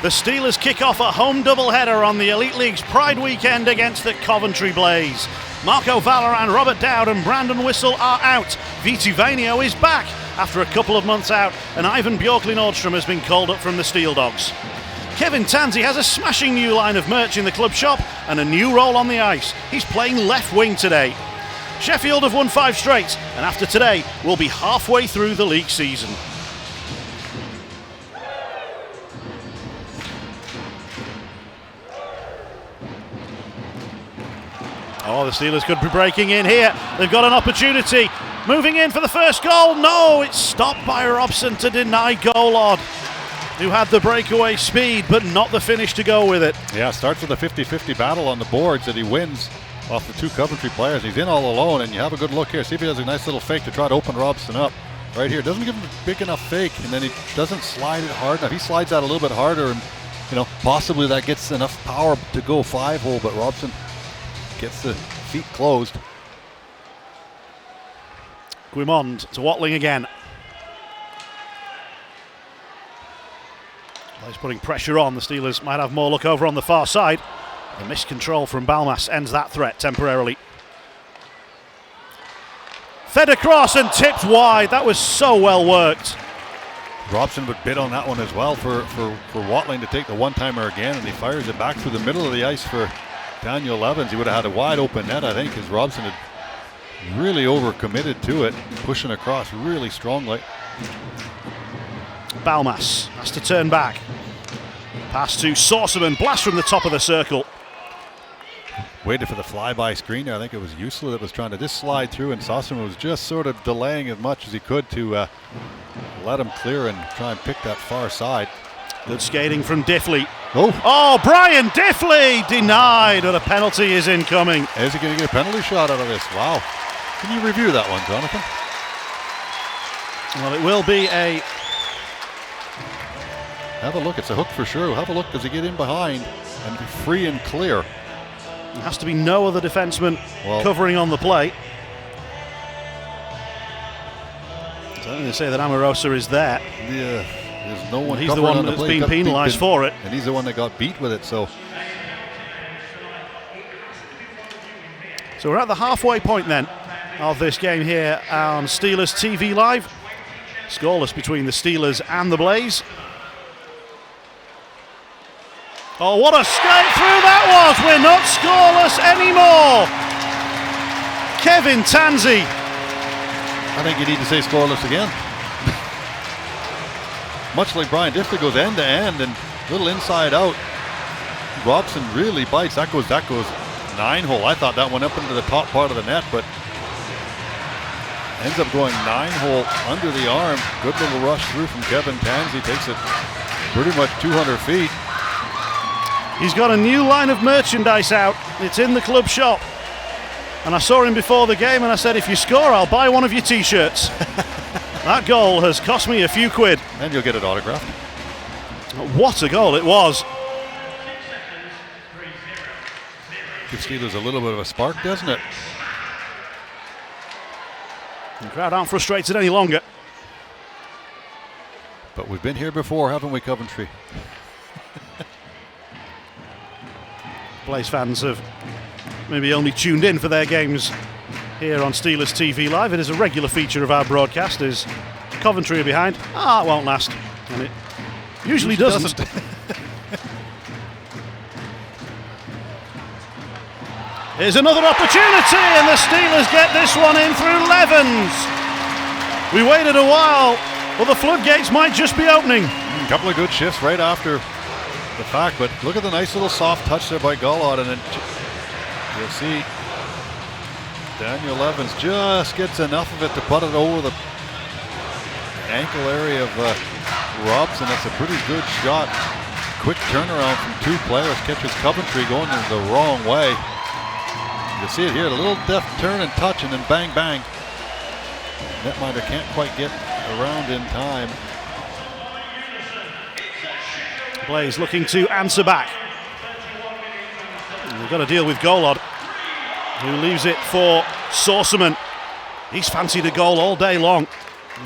The Steelers kick off a home doubleheader on the Elite League's Pride Weekend against the Coventry Blaze. Marco Valleran, Robert Dowd and Brandon Whistle are out. Viti Vainio is back after a couple of months out, and Ivan Bjorkley-Nordstrom has been called up from the Steel Dogs. Kevin Tansey has a smashing new line of merch in the club shop and a new role on the ice. He's playing left wing today. Sheffield have won 5 straight, and after today, we'll be halfway through the league season. Oh, the Steelers could be breaking in here. They've got an opportunity. Moving in for the first goal. No, it's stopped by Robson to deny Golod, who had the breakaway speed but not the finish to go with it. Yeah, starts with a 50-50 battle on the boards that he wins off the 2 Coventry players. He's in all alone, and you have a good look here. See if he does a nice little fake to try to open Robson up. Right here, doesn't give him a big enough fake, and then he doesn't slide it hard enough. He slides out a little bit harder, and possibly that gets enough power to go 5-hole, but Robson gets the feet closed. Guimond to Watling again. He's putting pressure on. The Steelers might have more look over on the far side. The missed control from Balmas ends that threat temporarily. Fed across and tipped wide. That was so well worked. Robson would bid on that one as well for Watling to take the one-timer again, and he fires it back through the middle of the ice for Daniel Evans. He would have had a wide open net, I think, because Robson had really overcommitted to it, pushing across really strongly. Balmas has to turn back. Pass to Sorcerman, blast from the top of the circle. Waited for the flyby screen there. I think it was Usla that was trying to just slide through, and Sorcerman was just sort of delaying as much as he could to let him clear and try and pick that far side. Good skating from Diffley. Oh, Brian Diffley denied, but a penalty is incoming. Is he going to get a penalty shot out of this? Wow. Can you review that one, Jonathan? Well, it will be a... Have a look. It's a hook for sure. Have a look. Does he get in behind and be free and clear? There has to be no other defenseman covering on the play. So I'm going to say that Amorosa is there. Yeah. There's no one. He's the one that's been penalised for it. And he's the one that got beat with it, so we're at the halfway point then of this game here on Steelers TV Live. Scoreless between the Steelers and the Blaze. Oh, what a skate through that was! We're not scoreless anymore! Kevin Tansey. I think you need to say scoreless again. Much like Brian Diffley goes end to end and little inside out. Robson really bites. That goes 9-hole. I thought that went up into the top part of the net, but ends up going 9-hole under the arm. Good little rush through from Kevin Tansey. Takes it pretty much 200 feet. He's got a new line of merchandise out. It's in the club shop. And I saw him before the game and I said, if you score, I'll buy one of your t-shirts. That goal has cost me a few quid. And you'll get it autographed. What a goal it was. Gives Steelers a little bit of a spark, doesn't it? The crowd aren't frustrated any longer. But we've been here before, haven't we, Coventry? Blaze fans have maybe only tuned in for their games here on Steelers TV Live. It is a regular feature of our broadcast as Coventry are behind. It won't last. And it usually doesn't. Here's another opportunity and the Steelers get this one in through Levens. We waited a while, but the floodgates might just be opening. A couple of good shifts right after the fact, but look at the nice little soft touch there by Golod, and then you'll see Daniel Evans just gets enough of it to put it over the ankle area of Robson. That's a pretty good shot. Quick turnaround from 2 players, catches Coventry going in the wrong way. You see it here, a little deft turn and touch, and then bang, bang. Netminder can't quite get around in time. Blaze looking to answer back. They've got to deal with Golod, who leaves it for Sorcerman. He's fancied a goal all day long.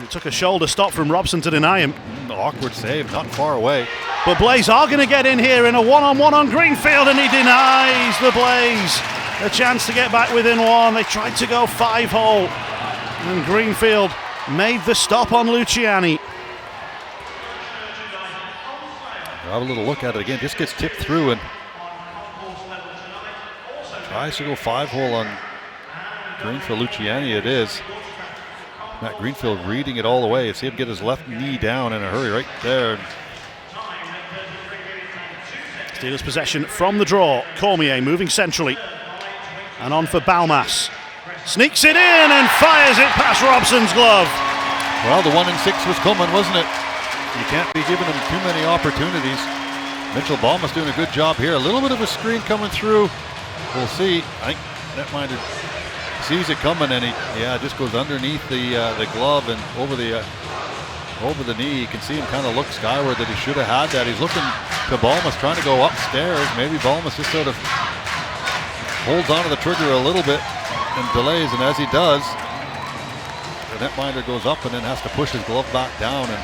It took a shoulder stop from Robson to deny him. Awkward save, not far away. But Blaze are going to get in here in a one-on-one on Greenfield, and he denies the Blaze a chance to get back within one. They tried to go 5-hole, and Greenfield made the stop on Luciani. Have a little look at it again. Just gets tipped through and tries to go 5-hole on Greenfield. Luciani it is. Matt Greenfield reading it all the way. See him get his left knee down in a hurry right there. Steelers possession from the draw. Cormier moving centrally. And on for Balmas. Sneaks it in and fires it past Robson's glove. Well, the 1 and 6 was coming, wasn't it? You can't be giving him too many opportunities. Mitchell Balmas doing a good job here. A little bit of a screen coming through. We'll see. I think netminder sees it coming, and he just goes underneath the glove and over the knee. You can see him kind of look skyward that he should have had that. He's looking to Balmas, trying to go upstairs. Maybe Balmas just sort of holds onto the trigger a little bit and delays, and as he does, the netminder goes up and then has to push his glove back down and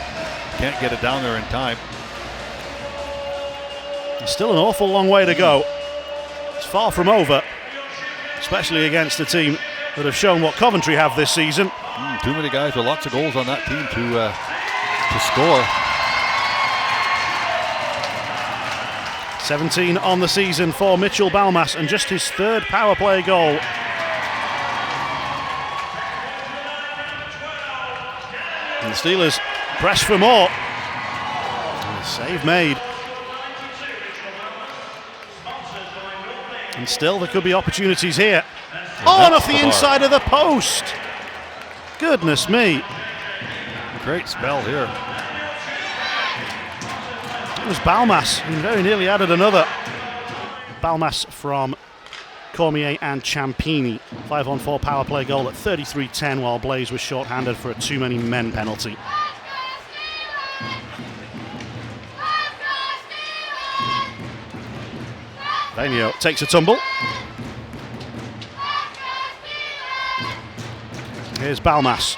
can't get it down there in time. It's still an awful long way to go. It's far from over, especially against a team that have shown what Coventry have this season. Too many guys with lots of goals on that team to score. 17 on the season for Mitchell Balmas, and just his third power play goal. And the Steelers press for more. And the save made. And still there could be opportunities here. And off the inside of the post. Goodness me. Great spell here. It was Balmas who very nearly added another. Balmas from Cormier and Ciampini. 5-on-4 power play goal at 33-10 while Blaze was short-handed for a too many men penalty. Vanio takes a tumble. Here's Balmas.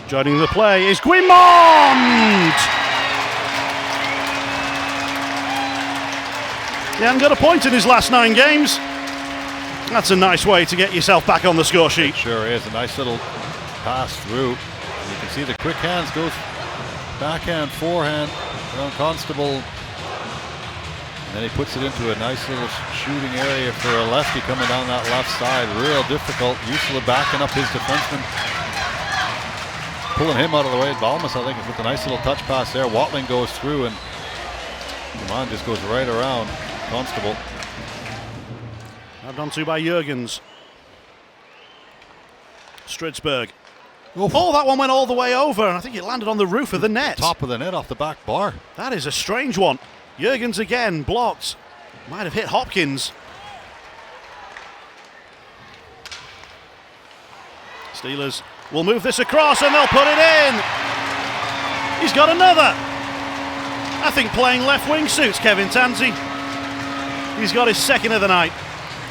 Joining the play is Guimond! He hasn't got a point in his last 9 games. That's a nice way to get yourself back on the score sheet. It sure is. A nice little pass through. And you can see the quick hands goes backhand, forehand around Constable. And then he puts it into a nice little shooting area for a lefty coming down that left side. Real difficult. Useful backing up his defenseman. Pulling him out of the way. Balmas, I think, is with a nice little touch pass there. Watling goes through and Command just goes right around Constable. Grabbed onto by Jurgens. Stridsberg. Oh, that one went all the way over, and I think it landed on the roof of the net. Top of the net off the back bar. That is a strange one. Jurgens again, blocked. Might have hit Hopkins. Steelers will move this across and they'll put it in. He's got another. I think playing left wing suits Kevin Tansey. He's got his second of the night.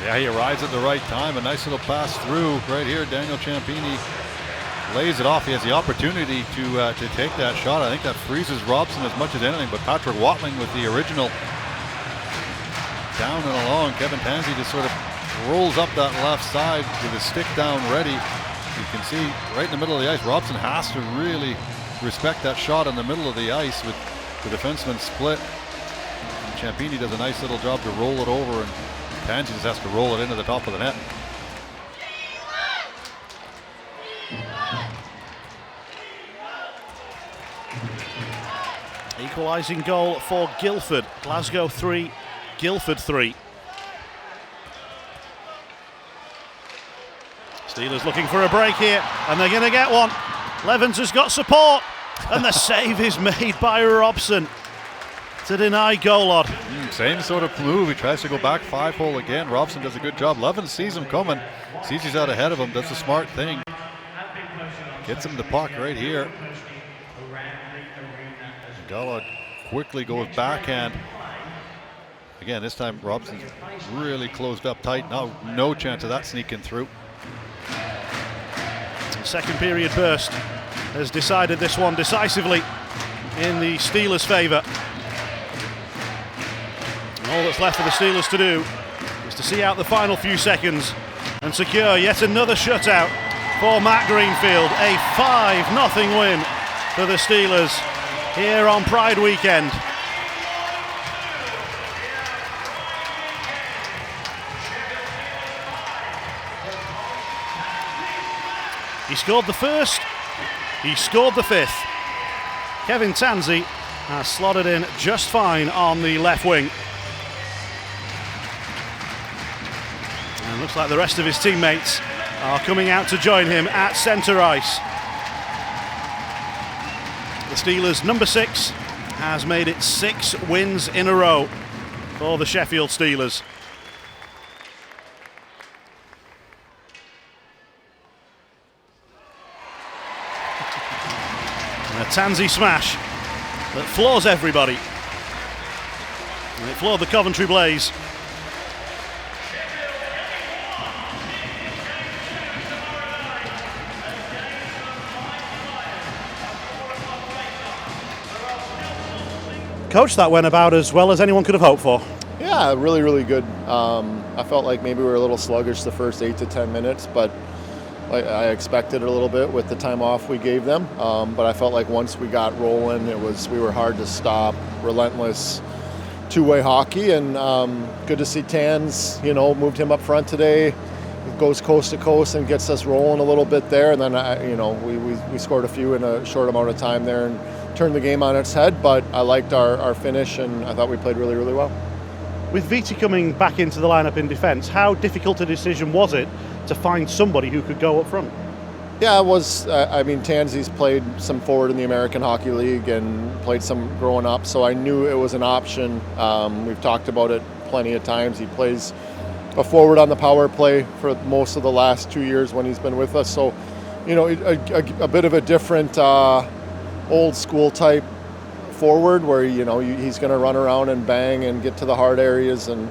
Yeah, he arrives at the right time. A nice little pass through right here. Daniel Ciampini lays it off. He has the opportunity to take that shot. I think that freezes Robson as much as anything, but Patrick Watling with the original down and along. Kevin Tansey just sort of rolls up that left side with his stick down ready. You can see right in the middle of the ice, Robson has to really respect that shot in the middle of the ice with the defenseman split. And Ciampini does a nice little job to roll it over, and Tansey just has to roll it into the top of the net. Equalising goal for Guildford. Glasgow 3, Guildford 3. Steelers looking for a break here, and they're going to get one. Levens has got support, and the save is made by Robson to deny Golod. Same sort of move. He tries to go back 5-hole again. Robson does a good job. Levens sees him coming, sees he's out ahead of him. That's a smart thing. Gets him the puck right here. Golod quickly goes backhand. Again, this time Robson's really closed up tight. Now no chance of that sneaking through. The second period burst has decided this one decisively in the Steelers' favour. And all that's left for the Steelers to do is to see out the final few seconds and secure yet another shutout for Matt Greenfield. A 5-0 win for the Steelers here on Pride weekend. He scored the first, he scored the fifth. Kevin Tansey has slotted in just fine on the left wing. And looks like the rest of his teammates are coming out to join him at centre ice. The Steelers' number 6 has made it 6 wins in a row for the Sheffield Steelers. And a Tansey smash that floors everybody. And it floored the Coventry Blaze. Coach, that went about as well as anyone could have hoped for. Yeah, really, really good. I felt like maybe we were a little sluggish the first 8 to 10 minutes, but I expected it a little bit with the time off we gave them. But I felt like once we got rolling, we were hard to stop, relentless two-way hockey, and good to see Tans, moved him up front today, goes coast to coast and gets us rolling a little bit there, and then we scored a few in a short amount of time there and turned the game on its head. But I liked our finish, and I thought we played really, really well. With Viti coming back into the lineup in defence, how difficult a decision was it to find somebody who could go up front? Yeah, it was. Tansey's played some forward in the American Hockey League and played some growing up, so I knew it was an option. We've talked about it plenty of times. He plays a forward on the power play for most of the last 2 years when he's been with us. So, a bit of a different old school type forward where, he's going to run around and bang and get to the hard areas and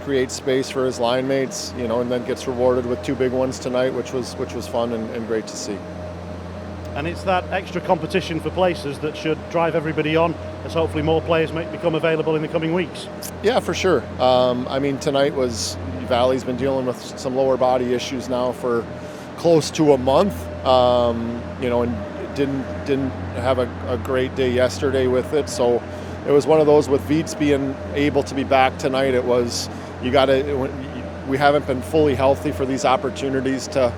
create space for his line mates, and then gets rewarded with 2 big ones tonight, which was fun and great to see. And it's that extra competition for places that should drive everybody on, as hopefully more players might become available in the coming weeks. Yeah, for sure. Tonight Valley's been dealing with some lower body issues now for close to a month, and didn't have a great day yesterday with it. So it was one of those with Veets being able to be back tonight. It was, we haven't been fully healthy for these opportunities to,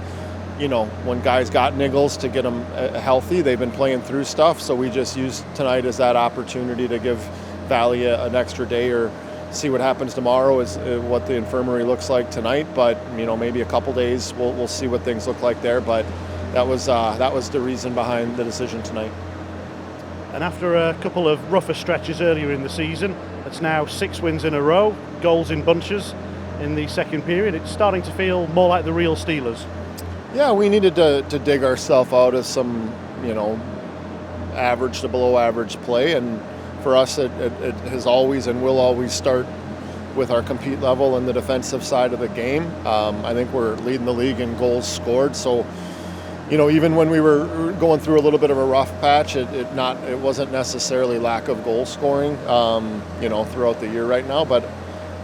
when guys got niggles, to get them healthy. They've been playing through stuff. So we just used tonight as that opportunity to give Valley an extra day, or see what happens tomorrow is what the infirmary looks like tonight. But, maybe a couple days we'll see what things look like there. But that was the reason behind the decision tonight. And after a couple of rougher stretches earlier in the season, it's now 6 wins in a row, goals in bunches in the second period. It's starting to feel more like the real Steelers. Yeah, we needed to dig ourselves out of some, average to below average play. And for us, it has always and will always start with our compete level and the defensive side of the game. I think we're leading the league in goals scored. So, even when we were going through a little bit of a rough patch, it wasn't necessarily lack of goal scoring, throughout the year right now. But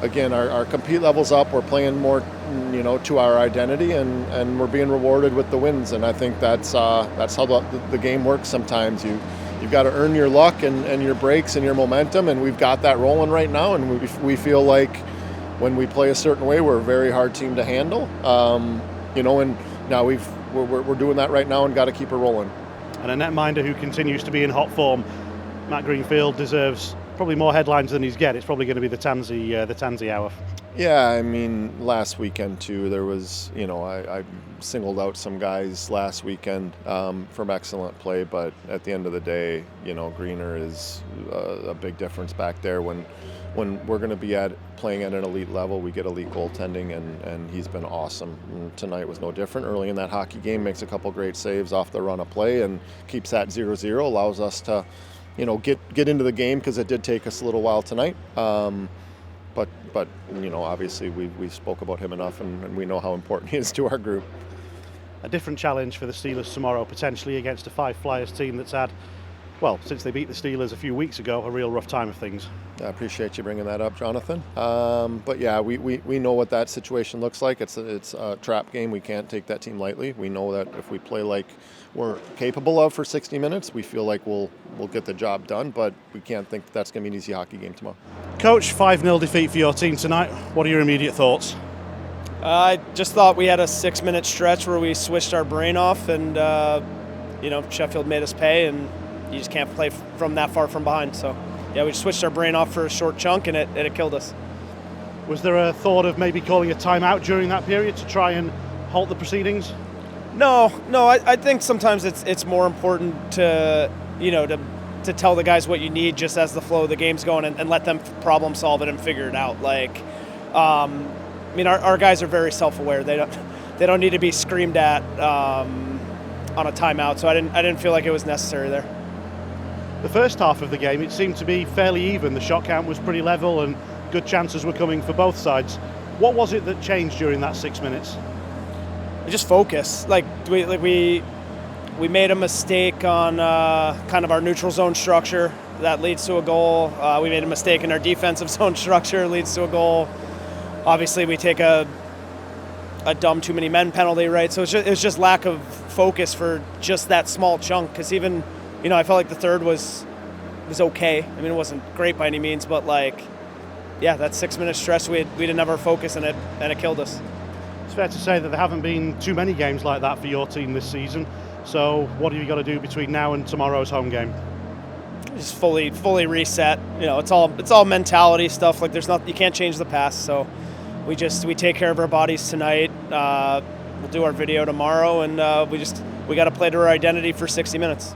again, our compete level's up. We're playing more, to our identity, and we're being rewarded with the wins. And I think that's how the game works. Sometimes you've got to earn your luck and your breaks and your momentum, and we've got that rolling right now. And we feel like when we play a certain way, we're a very hard team to handle. And now we're doing that right now and got to keep it rolling. And a netminder who continues to be in hot form. Matt Greenfield deserves probably more headlines than he's get. It's probably going to be the Tansey hour. Yeah, last weekend too, there was, I singled out some guys last weekend from excellent play, but at the end of the day, Greener is a big difference back there. When we're going to be playing at an elite level, we get elite goaltending, and he's been awesome. And tonight was no different. Early in that hockey game, makes a couple great saves off the run of play and keeps that 0-0, allows us to, get into the game, because it did take us a little while tonight. But obviously we spoke about him enough, and we know how important he is to our group. a different challenge for the Steelers tomorrow, potentially against a Five Flyers team that's had, well, since they beat the Steelers a few weeks ago, a real rough time of things. I appreciate you bringing that up, Jonathan. But yeah, we know what that situation looks like. It's a trap game. We can't take that team lightly. We know that if we play like we're capable of for 60 minutes, we feel like we'll get the job done, but we can't think that's going to be an easy hockey game tomorrow. Coach, 5-0 defeat for your team tonight. What are your immediate thoughts? I just thought we had a 6-minute stretch where we switched our brain off, and Sheffield made us pay, and you just can't play from that far from behind. So yeah, we just switched our brain off for a short chunk, and it killed us. Was there a thought of maybe calling a timeout during that period to try and halt the proceedings? No. I think sometimes it's more important to tell the guys what you need just as the flow of the game's going, and let them problem solve it and figure it out. Our guys are very self-aware. They don't need to be screamed at on a timeout. So I didn't feel like it was necessary there. The first half of the game, it seemed to be fairly even. The shot count was pretty level, and good chances were coming for both sides. What was it that changed during that 6 minutes? Just focus. We made a mistake on kind of our neutral zone structure that leads to a goal. We made a mistake in our defensive zone structure, leads to a goal. Obviously, we take a dumb too many men penalty, right? So it's just lack of focus for just that small chunk. Because even, I felt like the third was okay. I mean, it wasn't great by any means, but that 6-minute stretch, we didn't have our focus, and it killed us. It's fair to say that there haven't been too many games like that for your team this season. So what have you got to do between now and tomorrow's home game? Just fully reset. It's all mentality stuff. You can't change the past. So we take care of our bodies tonight. We'll do our video tomorrow, and we got to play to our identity for 60 minutes.